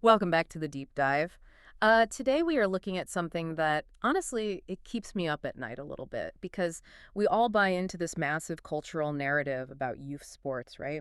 Welcome back to the deep dive. Today we are looking at something that, honestly, it keeps me up at night a little bit because we all buy into this massive cultural narrative about youth sports, right?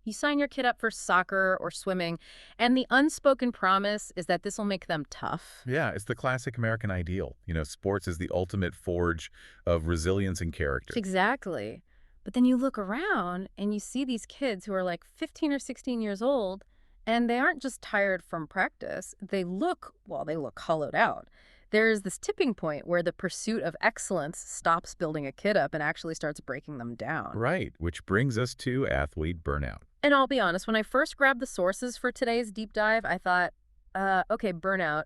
You sign your kid up for soccer or swimming, and the unspoken promise is that this will make them tough. Yeah, it's the classic American ideal. Sports is the ultimate forge of resilience and character. Exactly. But then you look around and you see these kids who are like 15 or 16 years old, and they aren't just tired from practice. They look hollowed out. There's this tipping point where the pursuit of excellence stops building a kid up and actually starts breaking them down. Right, which brings us to athlete burnout. And I'll be honest, when I first grabbed the sources for today's deep dive, I thought, okay, burnout.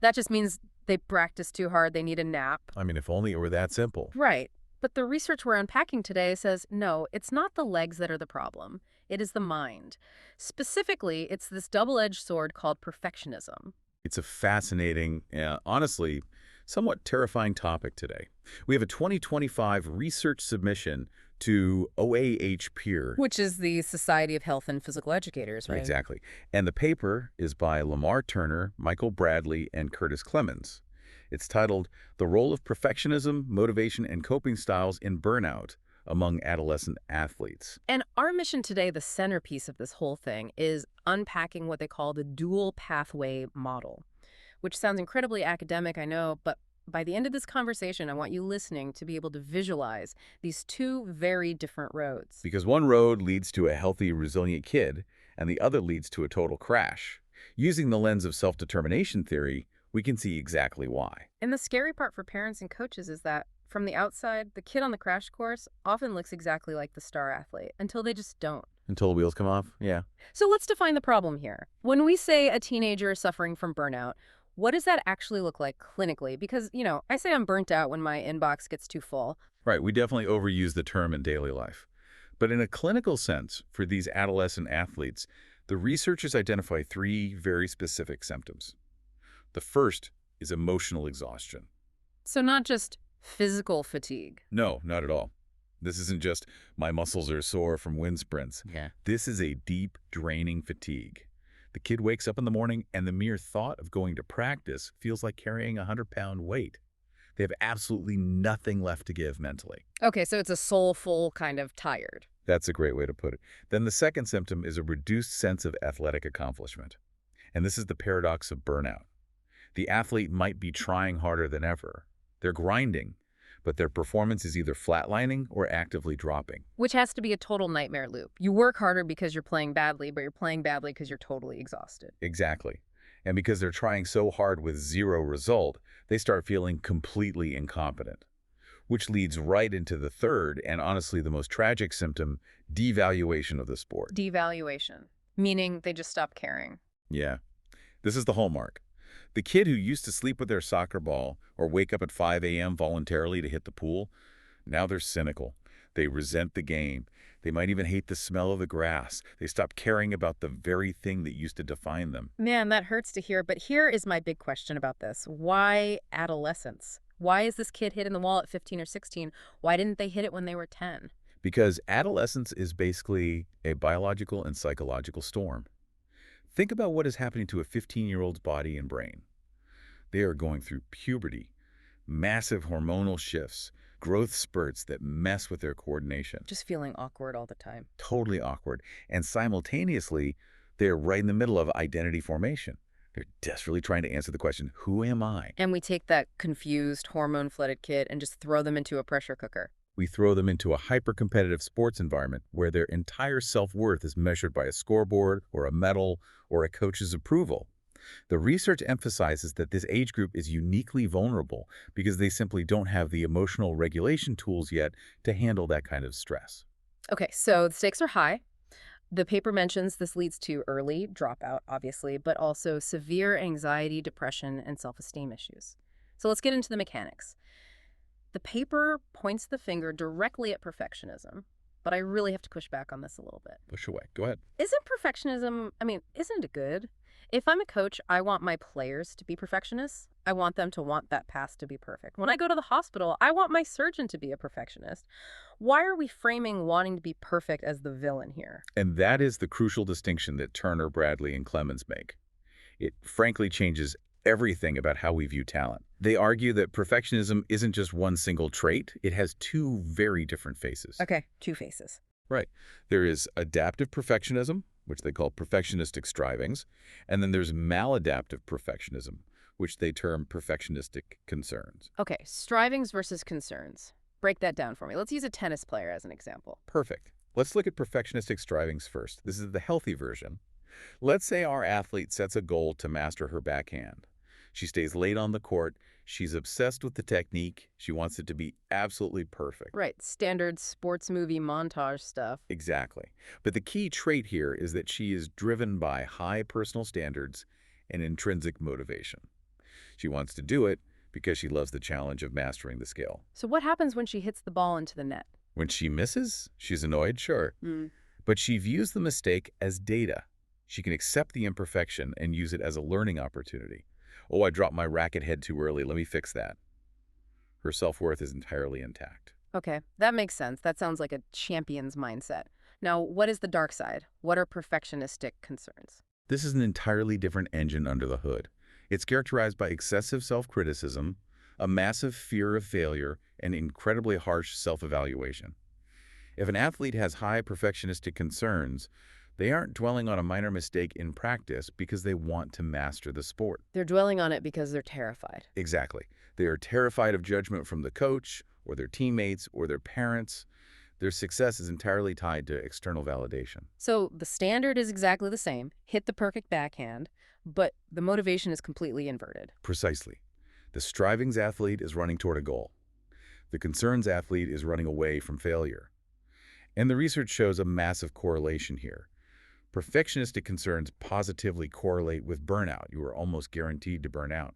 That just means they practice too hard, they need a nap. I mean, if only it were that simple. Right. But the research we're unpacking today says no, it's not the legs that are the problem. It is the mind. Specifically, it's this double-edged sword called perfectionism. It's a fascinating, honestly, somewhat terrifying topic today. We have a 2025 research submission to OAH Peer. Which is the Society of Health and Physical Educators, right? Exactly. And the paper is by Lamar Turner, Michael Bradley, and Curtis Clemens. It's titled The Role of Perfectionism, Motivation, and Coping Styles in Burnout Among Adolescent Athletes. And our mission today, the centerpiece of this whole thing, is unpacking what they call the dual pathway model, which sounds incredibly academic, I know, but by the end of this conversation, I want you listening to be able to visualize these two very different roads. Because one road leads to a healthy, resilient kid, and the other leads to a total crash. Using the lens of self-determination theory, we can see exactly why. And the scary part for parents and coaches is that from the outside, the kid on the crash course often looks exactly like the star athlete until they just don't. Until the wheels come off? Yeah. So let's define the problem here. When we say a teenager is suffering from burnout, what does that actually look like clinically? Because, I say I'm burnt out when my inbox gets too full. Right, we definitely overuse the term in daily life. But in a clinical sense, for these adolescent athletes, the researchers identify three very specific symptoms. The first is emotional exhaustion. So not just physical fatigue. No, not at all. This isn't just my muscles are sore from wind sprints. Yeah. This is a deep, draining fatigue. The kid wakes up in the morning and the mere thought of going to practice feels like carrying a 100-pound weight. They have absolutely nothing left to give mentally. Okay, so it's a soulful kind of tired. That's a great way to put it. Then the second symptom is a reduced sense of athletic accomplishment. And this is the paradox of burnout. The athlete might be trying harder than ever. They're grinding, but their performance is either flatlining or actively dropping. Which has to be a total nightmare loop. You work harder because you're playing badly, but you're playing badly because you're totally exhausted. Exactly. And because they're trying so hard with zero result, they start feeling completely incompetent. Which leads right into the third, and honestly the most tragic symptom, devaluation of the sport. Devaluation, meaning they just stop caring. Yeah. This is the hallmark. The kid who used to sleep with their soccer ball or wake up at 5 a.m. voluntarily to hit the pool, now they're cynical. They resent the game. They might even hate the smell of the grass. They stop caring about the very thing that used to define them. Man, that hurts to hear, but here is my big question about this. Why adolescence? Why is this kid hitting the wall at 15 or 16? Why didn't they hit it when they were 10? Because adolescence is basically a biological and psychological storm. Think about what is happening to a 15-year-old's body and brain. They are going through puberty, massive hormonal shifts, growth spurts that mess with their coordination. Just feeling awkward all the time. Totally awkward. And simultaneously, they're right in the middle of identity formation. They're desperately trying to answer the question, who am I? And we take that confused, hormone-flooded kid and just throw them into a pressure cooker. We throw them into a hyper-competitive sports environment where their entire self-worth is measured by a scoreboard or a medal or a coach's approval. The research emphasizes that this age group is uniquely vulnerable because they simply don't have the emotional regulation tools yet to handle that kind of stress. Okay, so the stakes are high. The paper mentions this leads to early dropout, obviously, but also severe anxiety, depression, and self-esteem issues. So let's get into the mechanics. The paper points the finger directly at perfectionism, but I really have to push back on this a little bit. Push away. Go ahead. Isn't perfectionism, isn't it good? If I'm a coach, I want my players to be perfectionists. I want them to want that pass to be perfect. When I go to the hospital, I want my surgeon to be a perfectionist. Why are we framing wanting to be perfect as the villain here? And that is the crucial distinction that Turner, Bradley, and Clemens make. It frankly changes everything about how we view talent. They argue that perfectionism isn't just one single trait, it has two very different faces. Okay, two faces. Right. There is adaptive perfectionism, which they call perfectionistic strivings, and then there's maladaptive perfectionism, which they term perfectionistic concerns. Okay, strivings versus concerns. Break that down for me. Let's use a tennis player as an example. Perfect. Let's look at perfectionistic strivings first. This is the healthy version. Let's say our athlete sets a goal to master her backhand. She stays late on the court. She's obsessed with the technique. She wants it to be absolutely perfect. Right, standard sports movie montage stuff. Exactly. But the key trait here is that she is driven by high personal standards and intrinsic motivation. She wants to do it because she loves the challenge of mastering the skill. So what happens when she hits the ball into the net? When she misses, she's annoyed, sure. Hmm. But she views the mistake as data. She can accept the imperfection and use it as a learning opportunity. Oh, I dropped my racket head too early. Let me fix that. Her self-worth is entirely intact. Okay, that makes sense. That sounds like a champion's mindset. Now, what is the dark side? What are perfectionistic concerns? This is an entirely different engine under the hood. It's characterized by excessive self-criticism, a massive fear of failure, and incredibly harsh self-evaluation. If an athlete has high perfectionistic concerns, they aren't dwelling on a minor mistake in practice because they want to master the sport. They're dwelling on it because they're terrified. Exactly. They are terrified of judgment from the coach, or their teammates, or their parents. Their success is entirely tied to external validation. So the standard is exactly the same, hit the perfect backhand, but the motivation is completely inverted. Precisely. The strivings athlete is running toward a goal. The concerns athlete is running away from failure. And the research shows a massive correlation here. Perfectionistic concerns positively correlate with burnout. You are almost guaranteed to burn out.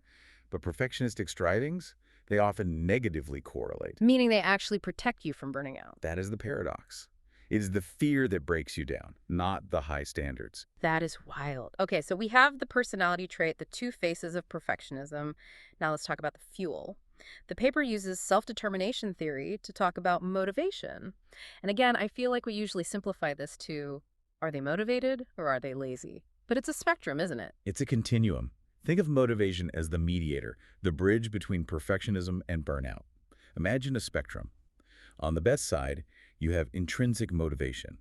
But perfectionistic strivings, they often negatively correlate. Meaning they actually protect you from burning out. That is the paradox. It is the fear that breaks you down, not the high standards. That is wild. Okay, so we have the personality trait, the two faces of perfectionism. Now let's talk about the fuel. The paper uses self-determination theory to talk about motivation. And again, I feel like we usually simplify this to, are they motivated or are they lazy? But it's a spectrum, isn't it? It's a continuum. Think of motivation as the mediator, the bridge between perfectionism and burnout. Imagine a spectrum. On the best side, you have intrinsic motivation.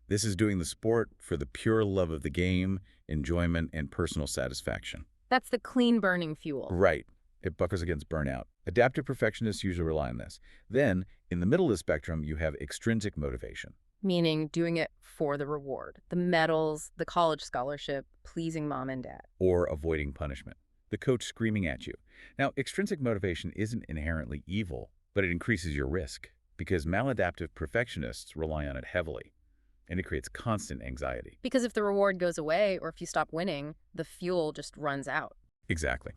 This is doing the sport for the pure love of the game, enjoyment, and personal satisfaction. That's the clean burning fuel. Right. It buckles against burnout. Adaptive perfectionists usually rely on this. Then, in the middle of the spectrum, you have extrinsic motivation. Meaning doing it for the reward, the medals, the college scholarship, pleasing mom and dad. Or avoiding punishment. The coach screaming at you. Now, extrinsic motivation isn't inherently evil, but it increases your risk because maladaptive perfectionists rely on it heavily, and it creates constant anxiety. Because if the reward goes away or if you stop winning, the fuel just runs out. Exactly.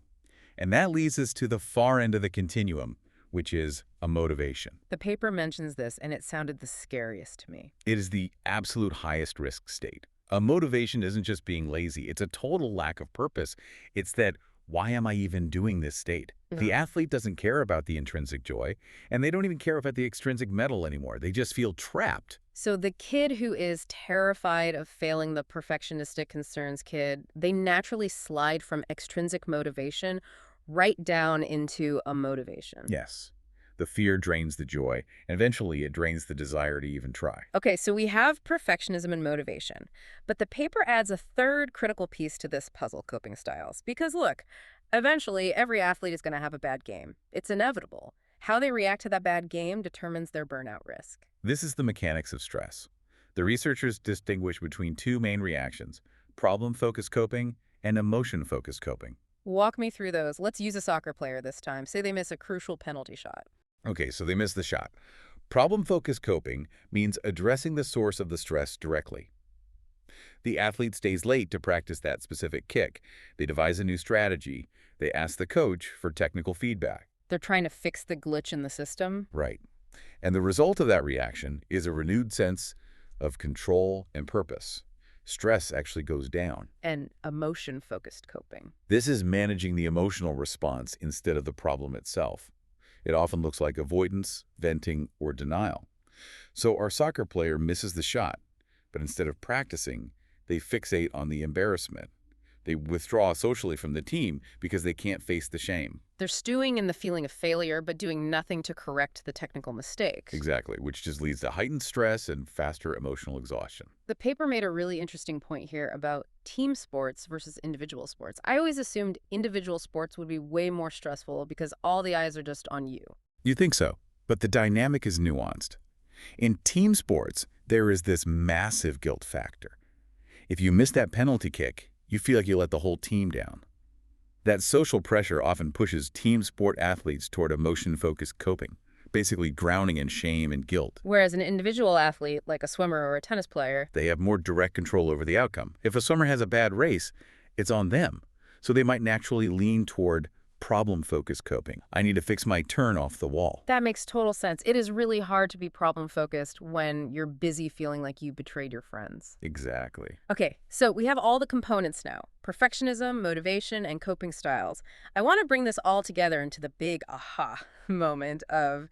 And that leads us to the far end of the continuum, which is a motivation. The paper mentions this, and it sounded the scariest to me. It is the absolute highest risk state. A motivation isn't just being lazy. It's a total lack of purpose. It's that, why am I even doing this state? The athlete doesn't care about the intrinsic joy, and they don't even care about the extrinsic medal anymore. They just feel trapped. So the kid who is terrified of failing, the perfectionistic concerns kid, they naturally slide from extrinsic motivation right down into a motivation. Yes. The fear drains the joy, and eventually it drains the desire to even try. Okay, so we have perfectionism and motivation, but the paper adds a third critical piece to this puzzle, coping styles. Because look, eventually every athlete is going to have a bad game. It's inevitable. How they react to that bad game determines their burnout risk. This is the mechanics of stress. The researchers distinguish between two main reactions, problem-focused coping and emotion-focused coping. Walk me through those. Let's use a soccer player this time. Say they miss a crucial penalty shot. Okay, so they miss the shot. Problem-focused coping means addressing the source of the stress directly. The athlete stays late to practice that specific kick. They devise a new strategy. They ask the coach for technical feedback. They're trying to fix the glitch in the system. Right. And the result of that reaction is a renewed sense of control and purpose. Stress actually goes down. And emotion-focused coping. This is managing the emotional response instead of the problem itself. It often looks like avoidance, venting, or denial. So our soccer player misses the shot, but instead of practicing, they fixate on the embarrassment. They withdraw socially from the team because they can't face the shame. They're stewing in the feeling of failure, but doing nothing to correct the technical mistakes. Exactly, which just leads to heightened stress and faster emotional exhaustion. The paper made a really interesting point here about team sports versus individual sports. I always assumed individual sports would be way more stressful because all the eyes are just on you. You think so, but the dynamic is nuanced. In team sports, there is this massive guilt factor. If you miss that penalty kick, you feel like you let the whole team down. That social pressure often pushes team sport athletes toward emotion-focused coping, basically drowning in shame and guilt. Whereas an individual athlete, like a swimmer or a tennis player, They have more direct control over the outcome. If a swimmer has a bad race, it's on them. So they might naturally lean toward problem-focused coping. I need to fix my turn off the wall. that makes total sense. It is really hard to be problem-focused when you're busy feeling like you betrayed your friends. Exactly. Okay, so we have all the components now. Perfectionism, motivation, and coping styles. I want to bring this all together into the big aha moment of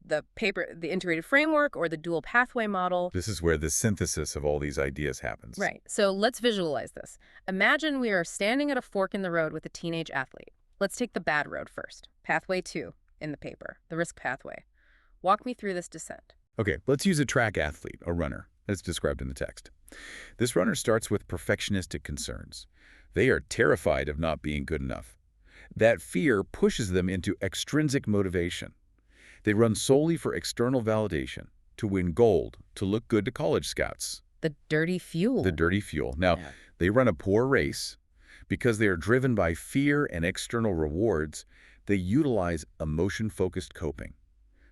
the paper, the integrated framework or the dual pathway model. This is where the synthesis of all these ideas happens. Right, so let's visualize this. Imagine we are standing at a fork in the road with a teenage athlete. Let's take the bad road first. Pathway 2 in the paper, the risk pathway. Walk me through this descent. Okay, let's use a track athlete, a runner, as described in the text. This runner starts with perfectionistic concerns. They are terrified of not being good enough. That fear pushes them into extrinsic motivation. They run solely for external validation, to win gold, to look good to college scouts. The dirty fuel. The dirty fuel. Now, Yeah. they run a poor race. Because they are driven by fear and external rewards, they utilize emotion-focused coping.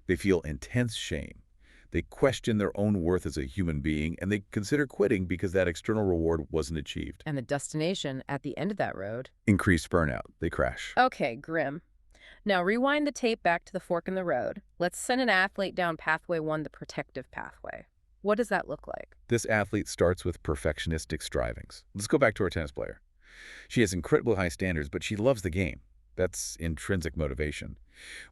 They feel intense shame. They question their own worth as a human being, and they consider quitting because that external reward wasn't achieved. And the destination at the end of that road. Increased burnout. They crash. Okay, grim. Now rewind the tape back to the fork in the road. Let's send an athlete down pathway 1, the protective pathway. What does that look like? This athlete starts with perfectionistic strivings. Let's go back to our tennis player. She has incredibly high standards, but she loves the game. That's intrinsic motivation.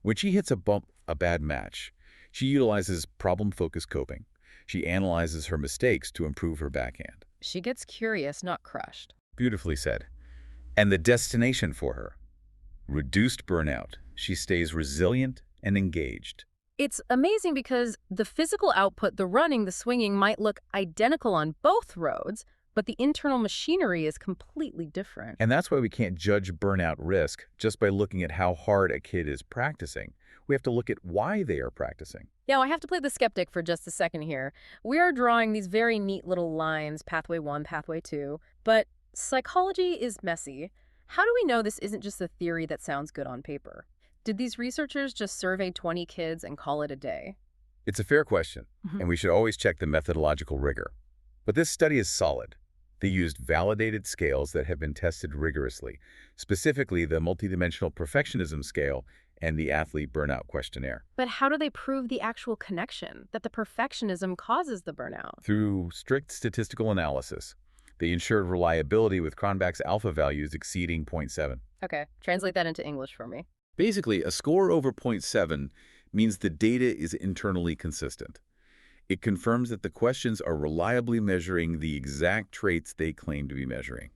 When she hits a bump, a bad match, she utilizes problem-focused coping. She analyzes her mistakes to improve her backhand. She gets curious, not crushed. Beautifully said. And the destination for her? Reduced burnout. She stays resilient and engaged. It's amazing because the physical output, the running, the swinging, might look identical on both roads, but the internal machinery is completely different. And that's why we can't judge burnout risk just by looking at how hard a kid is practicing. We have to look at why they are practicing. Yeah, I have to play the skeptic for just a second here. We are drawing these very neat little lines, pathway 1, pathway 2, but psychology is messy. How do we know this isn't just a theory that sounds good on paper? Did these researchers just survey 20 kids and call it a day? It's a fair question, and we should always check the methodological rigor. But this study is solid. They used validated scales that have been tested rigorously, specifically the multidimensional perfectionism scale and the athlete burnout questionnaire. But how do they prove the actual connection, that the perfectionism causes the burnout? Through strict statistical analysis, they ensured reliability with Cronbach's alpha values exceeding 0.7. Okay, translate that into English for me. Basically, a score over 0.7 means the data is internally consistent. It confirms that the questions are reliably measuring the exact traits they claim to be measuring.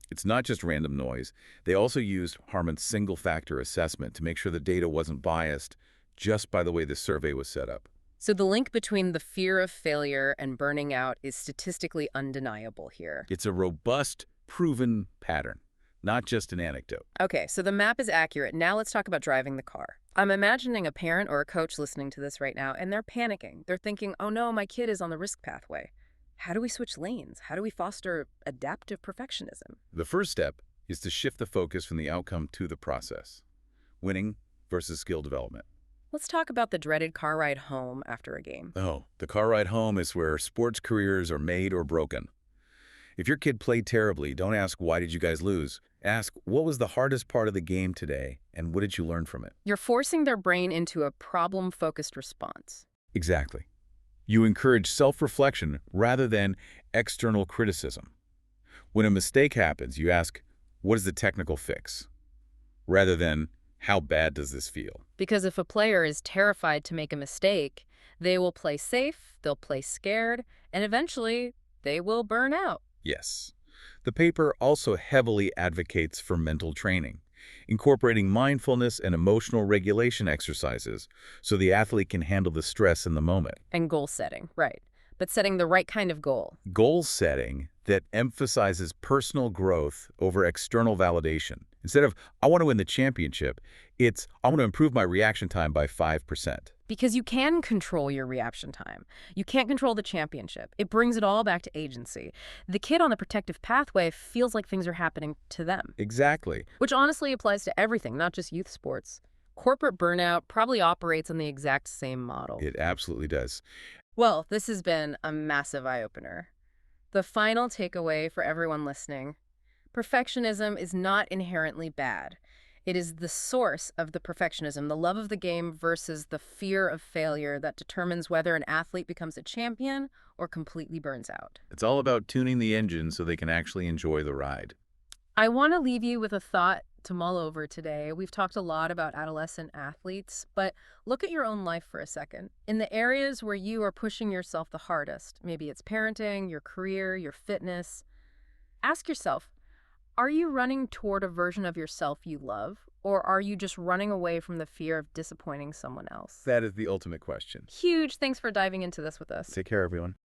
It's not just random noise. They also used Harmon's single-factor assessment to make sure the data wasn't biased just by the way the survey was set up. So the link between the fear of failure and burning out is statistically undeniable here. It's a robust, proven pattern, not just an anecdote. Okay, so the map is accurate. Now let's talk about driving the car. I'm imagining a parent or a coach listening to this right now, and they're panicking. They're thinking, oh no, my kid is on the risk pathway. How do we switch lanes? How do we foster adaptive perfectionism? The first step is to shift the focus from the outcome to the process. Winning versus skill development. Let's talk about the dreaded car ride home after a game. Oh, the car ride home is where sports careers are made or broken. If your kid played terribly, don't ask, why did you guys lose? Ask, what was the hardest part of the game today, and what did you learn from it? You're forcing their brain into a problem-focused response. Exactly. You encourage self-reflection rather than external criticism. When a mistake happens, you ask, what is the technical fix? Rather than, how bad does this feel? Because if a player is terrified to make a mistake, they will play safe, they'll play scared, and eventually they will burn out. Yes. The paper also heavily advocates for mental training, incorporating mindfulness and emotional regulation exercises so the athlete can handle the stress in the moment. And goal setting, right. But setting the right kind of goal. Goal setting that emphasizes personal growth over external validation. Instead of, I want to win the championship, it's, I want to improve my reaction time by 5%. Because you can control your reaction time. You can't control the championship. It brings it all back to agency. The kid on the protective pathway feels like things are happening to them. Exactly. Which honestly applies to everything, not just youth sports. Corporate burnout probably operates on the exact same model. It absolutely does. Well, this has been a massive eye-opener. The final takeaway for everyone listening: perfectionism is not inherently bad. It is the source of the perfectionism, the love of the game versus the fear of failure that determines whether an athlete becomes a champion or completely burns out. It's all about tuning the engine so they can actually enjoy the ride. I want to leave you with a thought to mull over today. We've talked a lot about adolescent athletes, but look at your own life for a second. In the areas where you are pushing yourself the hardest, maybe it's parenting, your career, your fitness, ask yourself, are you running toward a version of yourself you love, or are you just running away from the fear of disappointing someone else? That is the ultimate question. Huge thanks for diving into this with us. Take care, everyone.